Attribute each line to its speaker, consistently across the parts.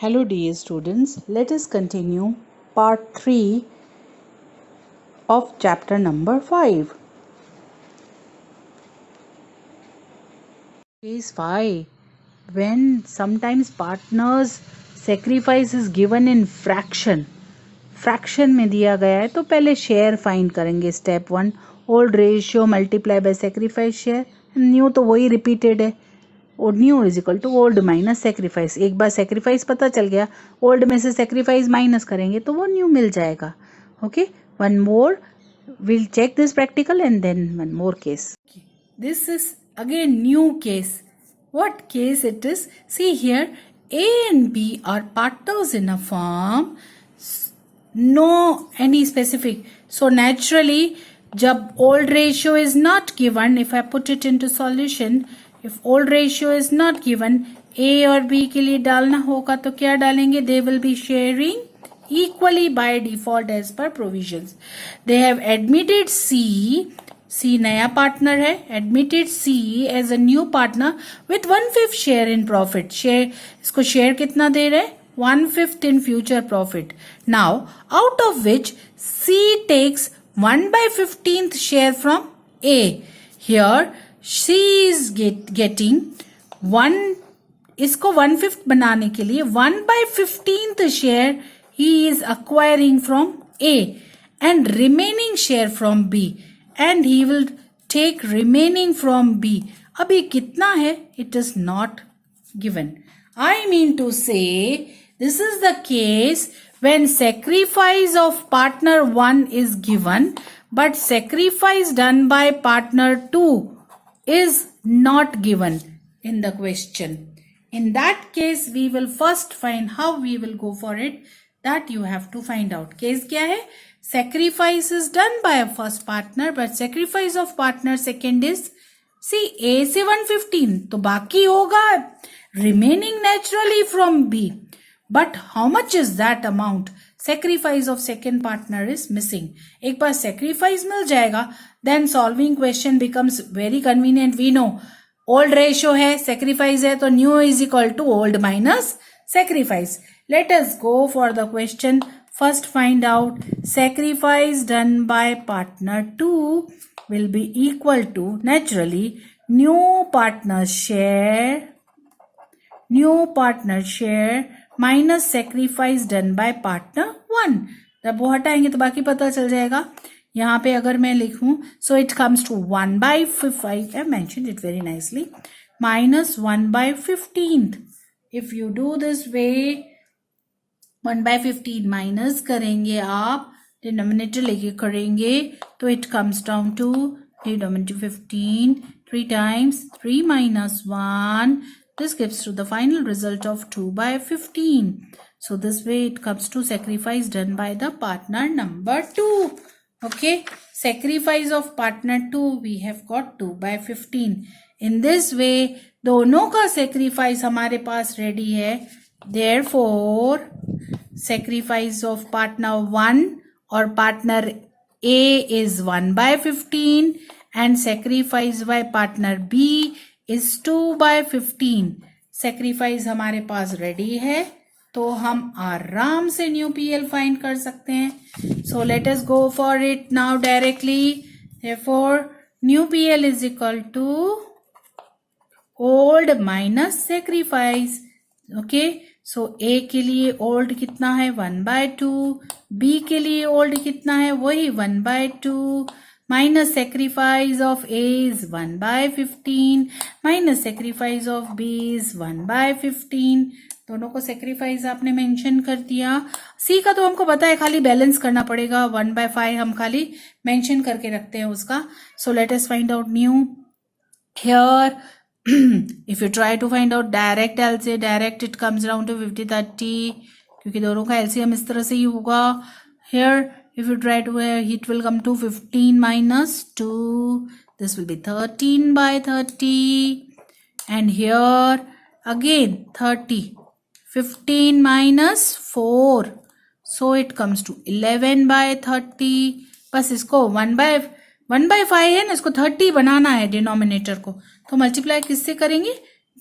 Speaker 1: Hello dear students, let us continue part 3 of chapter number 5. Case 5. When sometimes partners sacrifice is given in fraction में दिया गया है तो पहले share find करेंगे. Step 1 old ratio multiply by sacrifice share. New तो वही repeated है. और new is equal to old minus sacrifice. एक बार सेक्रीफाइस पता चल गया, ओल्ड में से सेक्रीफाइस माइनस करेंगे तो वो न्यू मिल जाएगा. Okay, one more, we'll check this practical and then one more case.
Speaker 2: This is again new case. What case it is? See here, A and B are partners in a firm. No any specific. So naturally, जब old ratio is not given, if I put it into solution, if old ratio is not given, A और B के लिए डालना होगा तो क्या डालेंगे? They will be sharing equally by default as per provisions. They have admitted C नया partner है, admitted C as a new partner with 1/5 share in profit. Share इसको शेयर कितना दे रहे हैं? 1/5 in future profit. Now out of which C takes 1/15th share from A. Here C is getting इसको 1/5 बनाने के लिए 1/15th share he is acquiring from A and remaining share from B, and he will take remaining from B. अभी कितना है? It is not given. I mean to say this is the case when sacrifice of partner 1 is given but sacrifice done by partner 2 is not given in the question. In that case we will first find how we will go for it. That you have to find out. Case क्या है? Sacrifice is done by a first partner but sacrifice of partner second is A से 1/15 तो बाकी होगा remaining naturally from B. But how much is that amount? Sacrifice of second partner is missing. एक बार sacrifice मिल जाएगा then solving question becomes very convenient. We know old ratio है, sacrifice है तो new is equal to old minus sacrifice. Let us go for the question. First find out sacrifice done by partner 2 will be equal to naturally new partner share minus sacrifice done by partner 1. जब वो हटाएंगे तो बाकी पता चल जाएगा. यहाँ पे अगर मैं लिखूं so it comes to 1/5. I have mentioned it very nicely. Minus 1/15th. If you do this way 1/15 minus करेंगे आप, डिनोमिनेटर लेके करेंगे तो it comes down to denominator 15 3 times 3 minus 1. This gives to the final result of 2/15. So this way it comes to sacrifice done by the partner number 2. Okay, sacrifice of partner 2 we have got 2/15. In this way दोनों का sacrifice हमारे पास ready है. Therefore sacrifice of partner 1 or partner A is 1/15 and sacrifice by partner B is 2/15. sacrifice हमारे पास ready है तो हम आराम से न्यू PL फाइंड कर सकते हैं. So let us go for it now directly. Therefore new PL is equal to old minus sacrifice. Okay, so A के लिए old कितना है? 1/2. B के लिए old कितना है? वही 1/2 minus sacrifice of A is 1/15 minus sacrifice of B is 1/15. दोनों को sacrifice आपने मेंशन कर दिया. C का तो हमको पता है, खाली बैलेंस करना पड़ेगा. 1/5 हम खाली मेंशन करके रखते हैं उसका. So let us find out new. Here if you try to find out direct, I'll say direct it comes down to 50/30 क्योंकि दोनों का LCM इस तरह से ही होगा. Here if you try to it will come to 15 minus 2. This will be 13/30. And here again 30. 15 minus 4. So it comes to 11/30. बस इसको 1/5 है ना, इसको 30 बनाना है डिनोमिनेटर को, तो मल्टीप्लाई किससे करेंगे?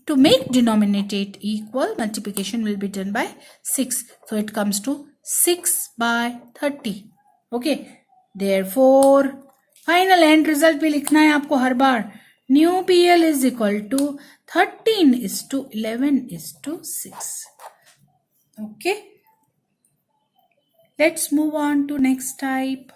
Speaker 2: to make denominator equal, multiplication will be done by 6. So it comes to 6 by 30. Okay. Therefore, final end result भी लिखना है आपको हर बार. New PL is equal to 13:11:6. Okay. Let's move on to next type.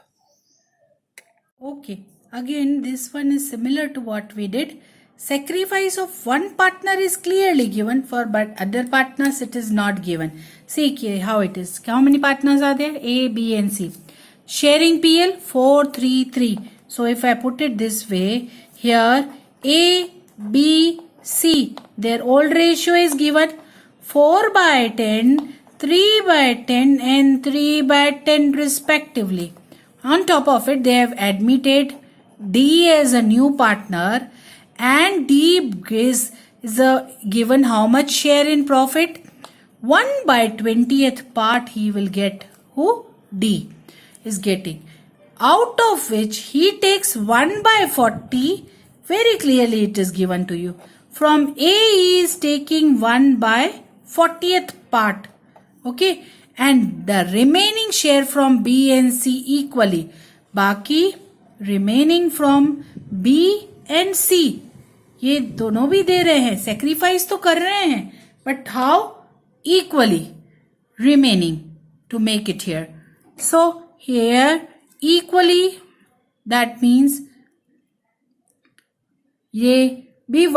Speaker 2: Okay. Again, this one is similar to what we did. Sacrifice of one partner is clearly given, but other partners it is not given. See how it is. How many partners are there? A, B and C. Sharing PL 4, 3, 3. So if I put it this way, here A, B, C, their old ratio is given 4 by 10, 3 by 10 and 3 by 10 respectively. On top of it, they have admitted D as a new partner, and D is given how much share in profit? 1 by 20th part he will get. Who? D is getting. Out of which he takes 1 by 40. Very clearly it is given to you. From A he is taking 1 by 40th part. Okay. And the remaining share from B and C equally. Baki remaining from B and C. ये दोनों भी दे रहे हैं, sacrifice तो कर रहे हैं, but how? Equally remaining to make it here. So here equally, that means ये भी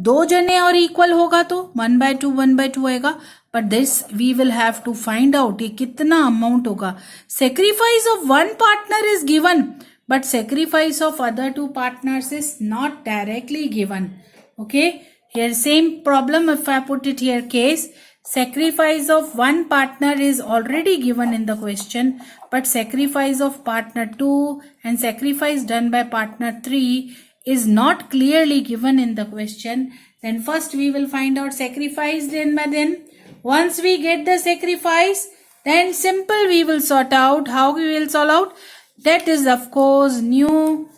Speaker 2: 2 जने और equal होगा तो 1 by 2 आएगा. But this we will have to find out ये कितना amount होगा. Sacrifice of one partner is given, but sacrifice of other 2 partners is not directly given. Okay. Here same problem if I put it here case. Sacrifice of one partner is already given in the question, but sacrifice of partner 2 and sacrifice done by partner 3 is not clearly given in the question. Then first we will find out sacrifice then by then. Once we get the sacrifice, then simple we will sort out. How we will sort out? That is of course new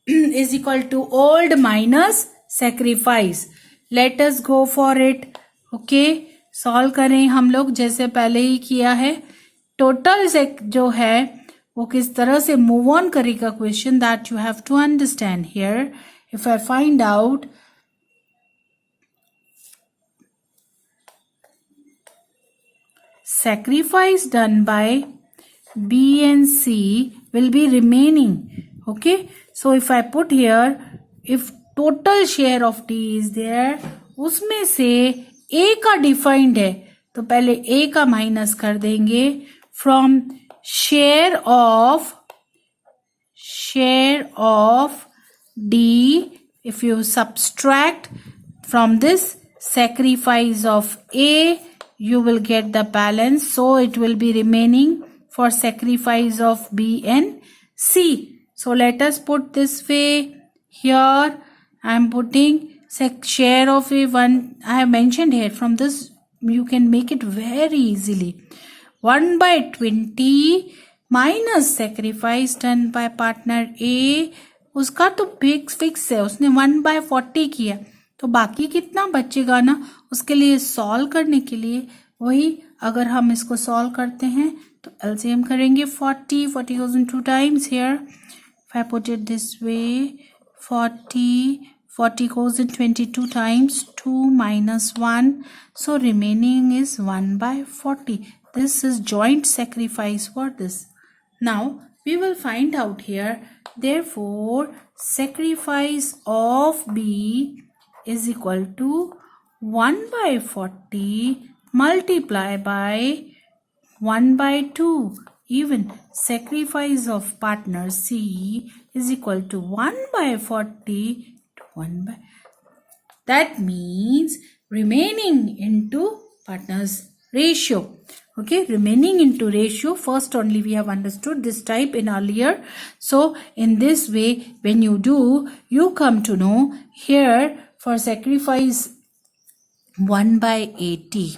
Speaker 2: is equal to old minus sacrifice. Let us go for it. Okay. Solve करें हम लोग जैसे पहले ही किया है. Total से जो है वो किस तरह से मूव ऑन करेगा question, that you have to understand here. If I find out sacrifice done by B and C will be remaining. Okay. So if I put here, if total share of D is there, उसमें से A का defined है तो पहले A का minus कर देंगे from share of D. If you subtract from this sacrifice of A, you will get the balance. So it will be remaining for sacrifice of B and C. So let us put this way. Here I am putting share of A1. I have mentioned here. From this you can make it very easily. 1 by 20 minus sacrifice done by partner A. उसका तो fix है, उसने 1 by 40 किया तो बाकी कितना बचेगा ना. उसके लिए सॉल्व करने के लिए वही अगर हम इसको सॉल्व करते हैं तो एलसीएम करेंगे 40 goes in 2 times here. If I put it this way, 40 goes in 22 times, 2 minus 1. So remaining is 1 by 40. This is joint sacrifice for this. Now we will find out here. Therefore, sacrifice of B is equal to 1 by 40 multiplied by 1 by 2. Even sacrifice of partner C is equal to 1 by 40 to 1 by. That means remaining into partners ratio. Okay, remaining into ratio. First only we have understood this type in earlier. So in this way, when you do, you come to know here for sacrifice 1 by 80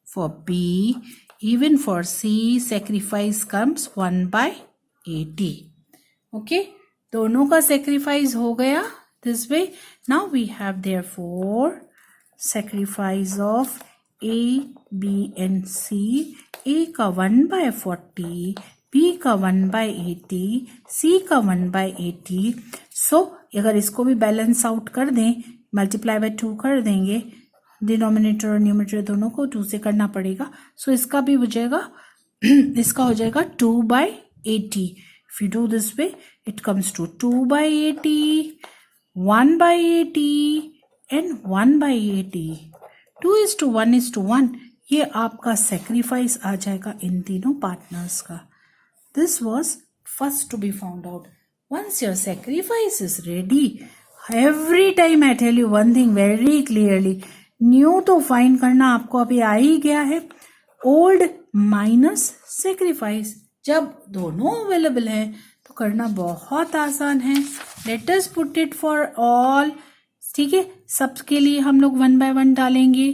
Speaker 2: for B. Even for C, sacrifice comes 1 by 80. Okay, दोनों का sacrifice हो गया this way. Now we have therefore sacrifice of A, B and C. A का 1/40, B का 1/80, C का 1/80. So अगर इसको भी बैलेंस आउट कर दें, मल्टीप्लाई बाय 2 कर देंगे, डिनोमिनेटर और न्यूमरेटर दोनों को 2 से करना पड़ेगा. सो इसका भी हो जाएगा इसका हो जाएगा 2/80. If you do this way, it comes to 2/80, 1/80 and 1/80. 2:1:1. ये आपका सेक्रीफाइस आ जाएगा इन तीनों पार्टनर्स का. This was first to be found out. Once your sacrifice is ready, every time I tell you one thing very clearly, new तो find करना आपको अभी आ ही गया है. ओल्ड माइनस सेक्रीफाइस, जब दोनों अवेलेबल है तो करना बहुत आसान है. Let us put it for all. ठीक है, सबके लिए हम लोग 1 by 1 डालेंगे.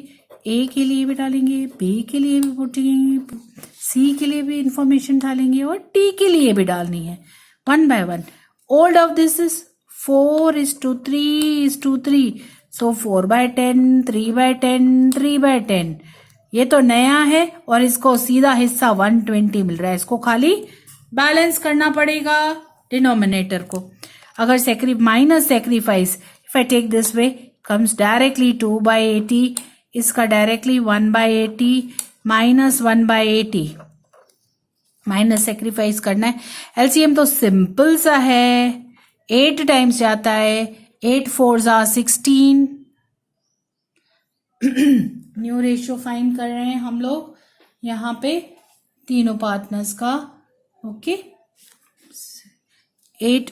Speaker 2: ए के लिए भी डालेंगे, बी के लिए भी पुटेंगे, सी के लिए भी इंफॉर्मेशन डालेंगे और टी के लिए भी डालनी है 1 by 1. Old of this is 4:3:3. सो 4/10, 3/10, 3/10. ये तो नया है और इसको सीधा हिस्सा 120 मिल रहा है. इसको खाली बैलेंस करना पड़ेगा डिनोमिनेटर को. अगर minus sacrifice, if I take this way, comes directly 2/80. इसका डायरेक्टली 1/80 माइनस 1/80. माइनस सेक्रीफाइस करना है. एलसीएम तो सिंपल सा है, 8 टाइम्स जाता है. 8 4s are 16. New ratio find कर रहे हैं हम लोग यहाँ पे तीनों पार्टनर्स का. Okay, 8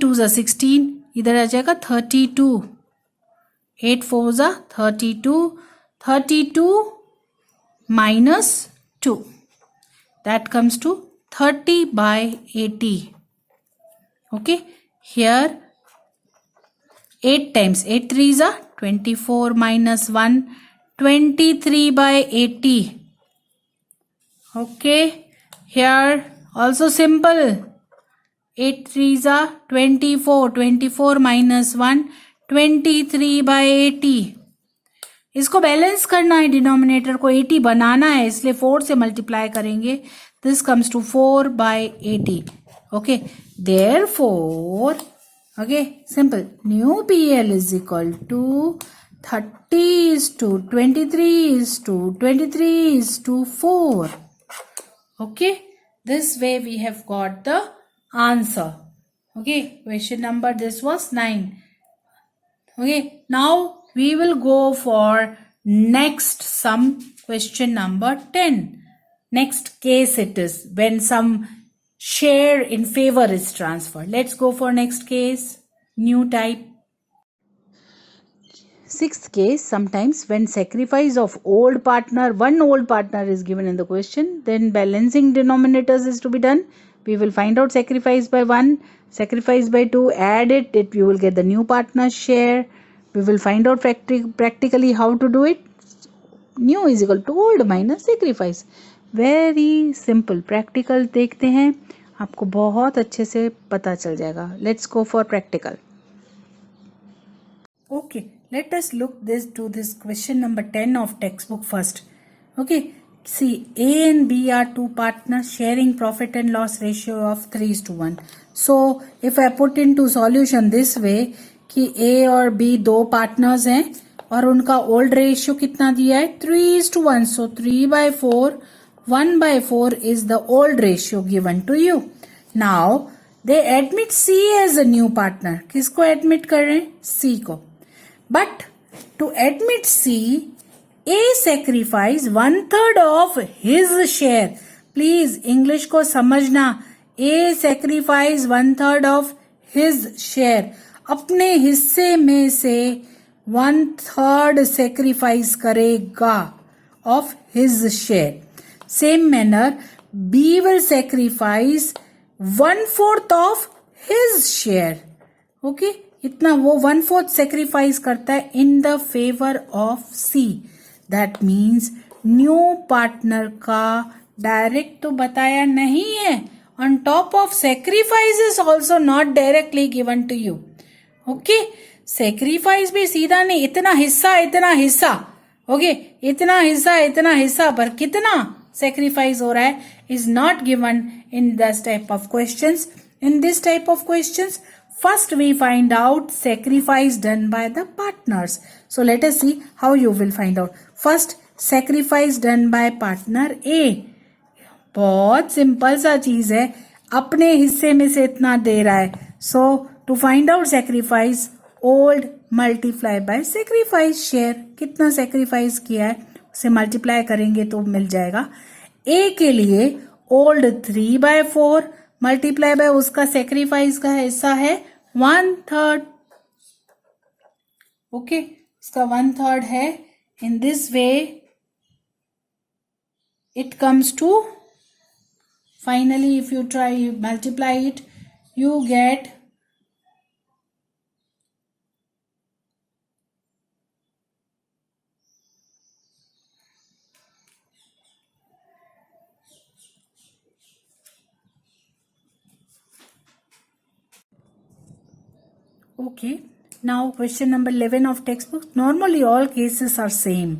Speaker 2: 2s are 16. इधर आ जाएगा 32. 8 4s are 32. 32 minus 2. That comes to 30/80. Okay, here 8 times 8 3s are 24 minus 1, 23/80. Okay, here also simple. 8 3s are 24, 24 minus 1, 23/80. इसको बैलेंस करना है, डिनोमिनेटर को 80 बनाना है, इसलिए 4 से मल्टीप्लाई करेंगे. This comes to 4/80. Okay, therefore, okay, simple, new PL is equal to 30:23:23:4. Okay, this way we have got the answer. Okay, question number, this was 9. Okay, now we will go for next sum, question number 10. Next case it is when some share in favor is transferred. Let's go for next case, new type.
Speaker 1: Sixth case, sometimes when sacrifice of one old partner is given in the question, then balancing denominators is to be done. We will find out sacrifice by 1, sacrifice by 2, add it, we will get the new partner's share. We will find out practically how to do it. New is equal to old minus sacrifice. Very simple. Practical देखते हैं, आपको बहुत अच्छे से पता चल जाएगा. Let's go for practical.
Speaker 2: Okay, let us look to this question number 10 of textbook first. Okay, see, A and B are two partners sharing profit and loss ratio of 3:1. So if I put into solution this way कि A और B दो partners हैं और उनका old ratio कितना दिया है 3:1. So 3/4, 1/4 is the old ratio given to you. Now they admit C as a new partner. किसको admit कर रहे हैं? C को. But to admit C, A sacrifice 1/3 of his share. Please English को समझना. A sacrifice 1/3 of his share. अपने हिस्से में से 1/3 sacrifice करेगा of his share. Same manner, B will sacrifice 1/4 of his share. Okay, इतना वो 1/4 sacrifice करता है in the favor of C. That means new partner का direct तो बताया नहीं है. On top of sacrifice is also not directly given to you. Okay, sacrifice भी सीधा नहीं, इतना हिस्सा, ओके, इतना हिस्सा पर कितना सेक्रीफाइस हो रहा है is not given in this type of questions. In this type of questions, first we find out sacrifice done by the partners. So let us see how you will find out. First, sacrifice done by partner A. बहुत simple सा चीज है, अपने हिस्से में से इतना दे रहा है. So to find out sacrifice, old multiply by sacrifice share. कितना sacrifice किया है उसे multiply करेंगे तो मिल जाएगा. A के लिए old 3/4 मल्टीप्लाई बाय उसका सेक्रीफाइस का हिस्सा है 1/3. ओके, इसका 1/3 है. In this way it comes to, finally if you try multiply it you get Okay, now question number 11 of textbook. Normally all cases are same.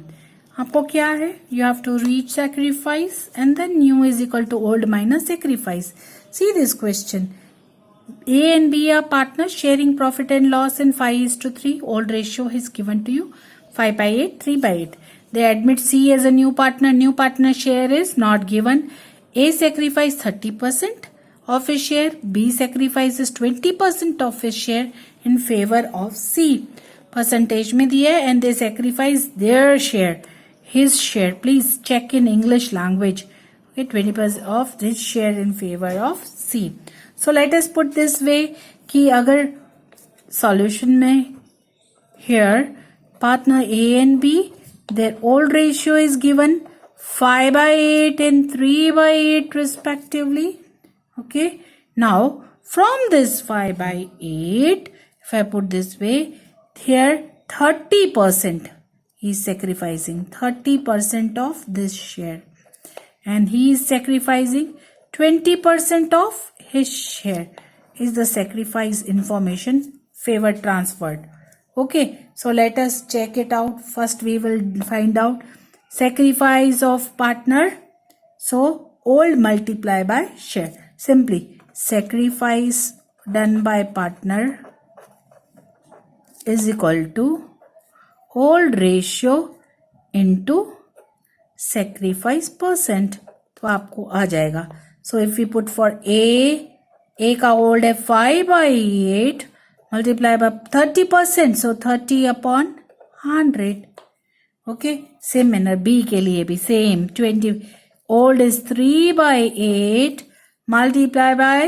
Speaker 2: आपको क्या है? You have to reach sacrifice and then new is equal to old minus sacrifice. See this question. A and B are partners sharing profit and loss in 5:3. Old ratio is given to you 5/8, 3/8. They admit C as a new partner. New partner share is not given. A sacrifice 30% of his share. B sacrifices 20% of his share in favor of C. Percentage में दिया है and they sacrifice their share, his share. Please check in English language. Okay, 20% of this share in favor of C. So let us put this way कि अगर solution में here partner A and B, their old ratio is given 5/8 and 3/8 respectively. Okay, now from this 5/8, if I put this way, here 30% he is sacrificing 30% of this share and he is sacrificing 20% of his share is the sacrifice information favor transferred. Okay, so let us check it out. First we will find out sacrifice of partner. So old multiply by share. Simply sacrifice done by partner is equal to old ratio into sacrifice percent. तो आपको आ जाएगा. So if we put for A का old है 5/8 multiply by 30%, so 30/100. Okay, same manner B के लिए भी same 20. Old is 3/8 multiply by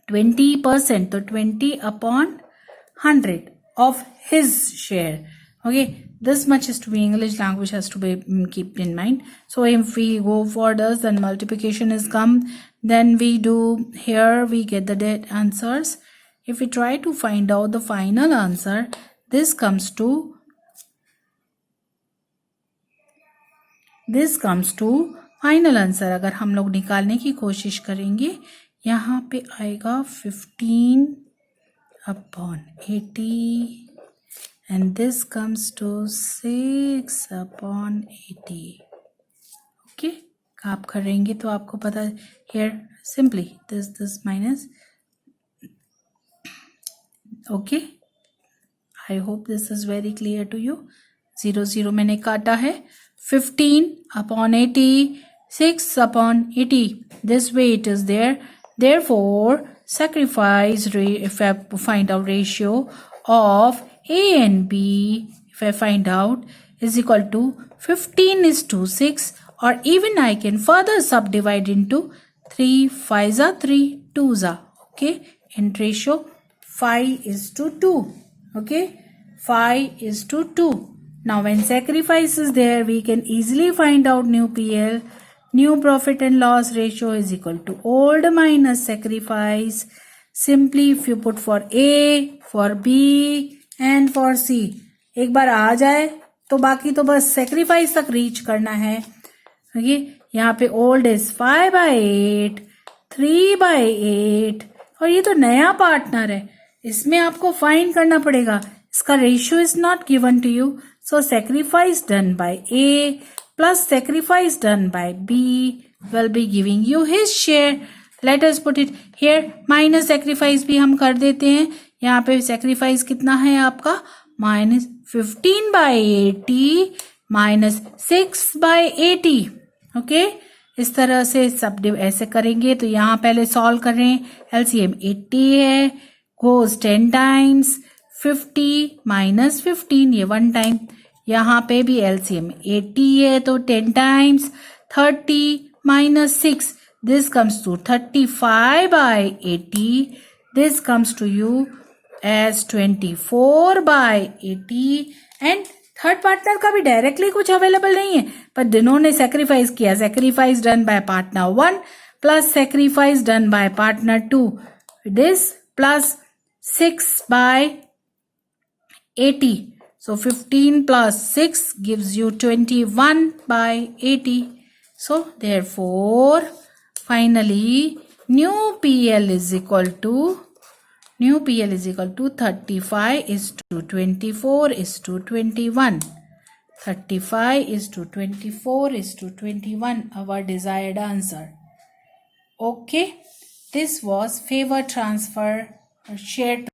Speaker 2: 20%, so 20/100 of his share. Okay, this much is to be English language has to be kept in mind. So if we go for this, then multiplication is come, then we do here we get the dead answers. If we try to find out the final answer, this comes to final answer. अगर हम लोग निकालने की कोशिश करेंगे यहाँ पे आएगा 15/80 and this comes to 6/80. Okay, आप करेंगे तो आपको पता here simply this minus. Okay, I hope this is very clear to you. 0 0 मैंने काटा है. 15/80, 6/80. This way it is there. Therefore, sacrifice if I find out ratio of A and B, if I find out is equal to 15:6, or even I can further subdivide into 3 5s are 3 2s are. Okay, and ratio 5:2. Okay, 5:2. Now when sacrifice is there, we can easily find out new PL. New profit and loss ratio is equal to old minus sacrifice. Simply if you put for A, for B and for C, एक बार आ जाए तो बाकी तो बस sacrifice तक reach करना है. Okay, यहाँ पे old is 5/8, 3/8 और ये तो नया पार्टनर है. इसमें आपको फाइंड करना पड़ेगा. इसका ratio is not given to you. So sacrifice done by A plus sacrifice done by B will be giving you his share. Let us put it here. Minus sacrifice भी हम कर देते हैं. यहाँ पे sacrifice कितना है आपका? Minus 15 by 80 minus 6 by 80. Okay, इस तरह से सब ऐसे करेंगे. तो यहाँ पहले सॉल्व कर रहे हैं. LCM 80 है, goes 10 times. 50 माइनस 15 ये 1 टाइम. यहाँ पे भी LCM 80 है तो 10 times. 30 minus 6 this comes to 35 by 80. This comes to you as 24 by 80. And third partner का भी डायरेक्टली कुछ अवेलेबल नहीं है, पर जिन्होंने सेक्रीफाइस किया, sacrifice done by partner 1 plus sacrifice done by partner 2, this plus 6 by 80. So 15 plus 6 gives you 21 by 80. So therefore finally new PL is equal to 35 is to 24 is to 21. 35 is to 24 is to 21, our desired answer. Okay, this was favor transfer, share